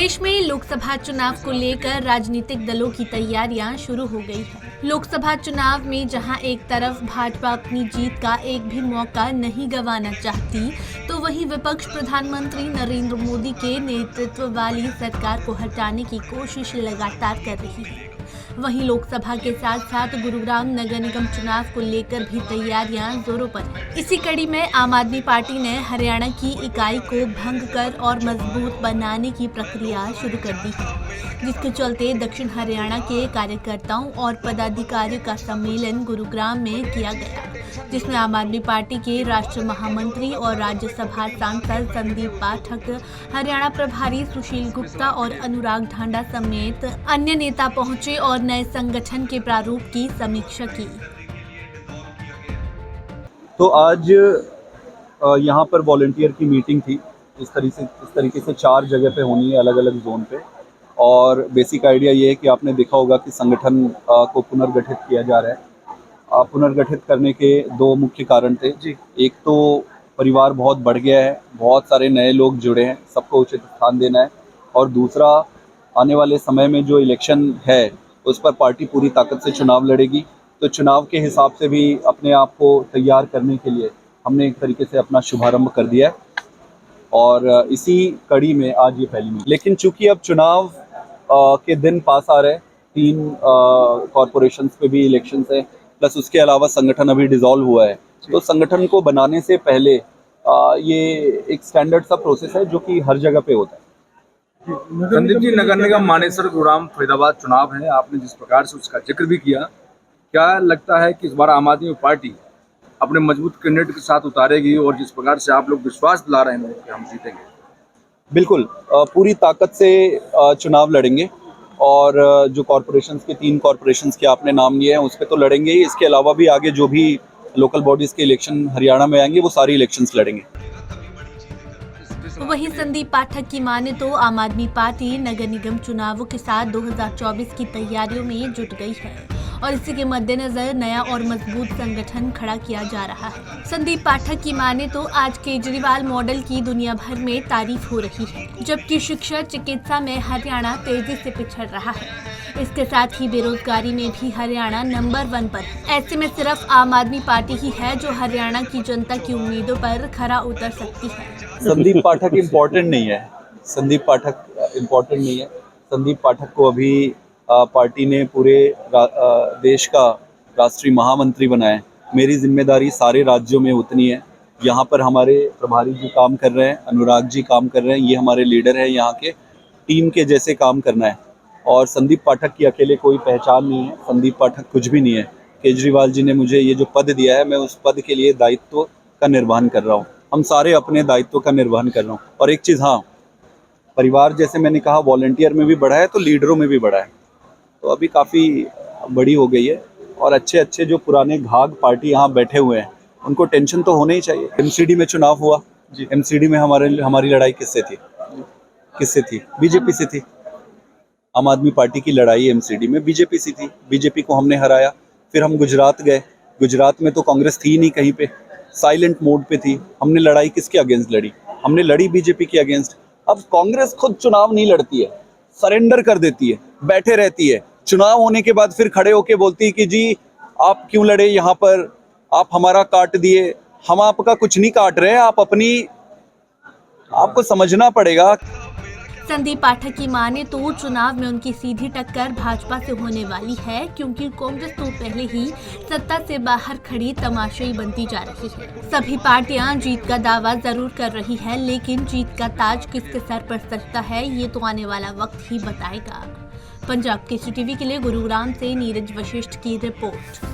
देश में लोकसभा चुनाव को लेकर राजनीतिक दलों की तैयारियां शुरू हो गई है। लोकसभा चुनाव में जहां एक तरफ भाजपा अपनी जीत का एक भी मौका नहीं गंवाना चाहती, तो वहीं विपक्ष प्रधानमंत्री नरेंद्र मोदी के नेतृत्व वाली सरकार को हटाने की कोशिश लगातार कर रही है। वहीं लोकसभा के साथ साथ गुरुग्राम नगर निगम चुनाव को लेकर भी तैयारियां जोरों पर हैं। इसी कड़ी में आम आदमी पार्टी ने हरियाणा की इकाई को भंग कर और मजबूत बनाने की प्रक्रिया शुरू कर दी है, जिसके चलते दक्षिण हरियाणा के कार्यकर्ताओं और पदाधिकारियों का सम्मेलन गुरुग्राम में किया गया, जिसमें आम आदमी पार्टी के राष्ट्रीय महामंत्री और राज्यसभा सांसद संदीप पाठक, हरियाणा प्रभारी सुशील गुप्ता और अनुराग ढांडा समेत अन्य नेता पहुंचे और नए संगठन के प्रारूप की समीक्षा की। तो आज यहाँ पर वॉलंटियर की मीटिंग थी। इस तरीके से 4 जगह पे होनी है, अलग अलग जोन पे। और बेसिक आइडिया ये है कि आपने देखा होगा कि संगठन को पुनर्गठित किया जा रहा है। पुनर्गठित करने के 2 मुख्य कारण थे जी। एक तो परिवार बहुत बढ़ गया है, बहुत सारे नए लोग जुड़े हैं, सबको उचित स्थान देना है। और दूसरा, आने वाले समय में जो इलेक्शन है उस पर पार्टी पूरी ताकत से चुनाव लड़ेगी। तो चुनाव के हिसाब से भी अपने आप को तैयार करने के लिए हमने एक तरीके से अपना शुभारंभ कर दिया है। और इसी कड़ी में आज ये पहली मीटिंग। लेकिन चूंकि अब चुनाव के दिन पास आ रहे हैं, 3 कॉरपोरेशंस पे भी इलेक्शंस है, प्लस उसके अलावा संगठन अभी डिसॉल्व हुआ है। तो संगठन को बनाने से पहले ये एक स्टैंडर्ड सा प्रोसेस है जो कि हर जगह पे होता है। संदीप जी, नगर निगम मानेसर गुरुग्राम फरीदाबाद चुनाव है, आपने जिस प्रकार से उसका जिक्र भी किया, क्या लगता है कि इस बार आम आदमी पार्टी अपने मजबूत कैंडिडेट के साथ उतारेगी और जिस प्रकार से आप लोग विश्वास दिला रहे हैं कि हम जीतेंगे? बिल्कुल, पूरी ताकत से चुनाव लड़ेंगे। और जो कॉरपोरेशंस के 3 कॉरपोरेशंस के आपने नाम लिए हैं उस पर तो लड़ेंगे ही। इसके अलावा भी आगे जो भी लोकल बॉडीज के इलेक्शन हरियाणा में आएंगे वो सारी इलेक्शंस लड़ेंगे। वहीं संदीप पाठक की माने तो आम आदमी पार्टी नगर निगम चुनावों के साथ 2024 की तैयारियों में जुट गई है और इसी के मद्देनजर नया और मजबूत संगठन खड़ा किया जा रहा है। संदीप पाठक की माने तो आज केजरीवाल मॉडल की दुनिया भर में तारीफ हो रही है, जबकि शिक्षा चिकित्सा में हरियाणा तेजी से पिछड़ रहा है। इसके साथ ही बेरोजगारी में भी हरियाणा नंबर 1 पर है। ऐसे में सिर्फ आम आदमी पार्टी ही है जो हरियाणा की जनता की उम्मीदों पर खरा उतर सकती है। संदीप पाठक इम्पोर्टेंट नहीं है। संदीप पाठक को अभी पार्टी ने पूरे देश का राष्ट्रीय महामंत्री बनाया है। मेरी जिम्मेदारी सारे राज्यों में उतनी है। यहाँ पर हमारे प्रभारी जी काम कर रहे हैं, अनुराग जी काम कर रहे हैं, ये हमारे लीडर हैं। यहाँ के टीम के जैसे काम करना है। और संदीप पाठक की अकेले कोई पहचान नहीं है। संदीप पाठक कुछ भी नहीं है। केजरीवाल जी ने मुझे ये जो पद दिया है, मैं उस पद के लिए दायित्व का निर्वहन कर रहा हूँ। हम सारे अपने दायित्व का निर्वहन कर रहा हूँ। और एक चीज़, हाँ, परिवार जैसे मैंने कहा वॉलंटियर में भी बढ़ा है तो लीडरों में भी बढ़ा है। तो अभी काफ़ी बड़ी हो गई है। और अच्छे जो पुराने घाघ पार्टी यहाँ बैठे हुए हैं उनको टेंशन तो होना ही चाहिए। एमसीडी में चुनाव हुआ जी। एमसीडी में हमारी लड़ाई किससे थी? बीजेपी से थी। आम आदमी पार्टी की लड़ाई एमसीडी में बीजेपी से थी। बीजेपी को हमने हराया। फिर हम गुजरात गए। गुजरात में तो कांग्रेस थी नहीं कहीं पे, साइलेंट मोड पे थी। हमने लड़ाई किसके अगेंस्ट लड़ी? हमने लड़ी बीजेपी के अगेंस्ट। अब कांग्रेस खुद चुनाव नहीं लड़ती है, सरेंडर कर देती है, बैठे रहती है। चुनाव होने के बाद फिर खड़े होके बोलती है कि जी आप क्यों लड़े यहाँ पर, आप हमारा काट दिए। हम आपका कुछ नहीं काट रहे हैं, आपको समझना पड़ेगा। संदीप पाठक की माने तो चुनाव में उनकी सीधी टक्कर भाजपा से होने वाली है, क्योंकि कांग्रेस तो पहले ही सत्ता से बाहर खड़ी तमाशाई बनती जा रही है। सभी पार्टियां जीत का दावा जरूर कर रही है, लेकिन जीत का ताज किसके सर पर सजता है ये तो आने वाला वक्त ही बताएगा। पंजाब केसरी टीवी के लिए गुरुग्राम से नीरज वशिष्ठ की रिपोर्ट।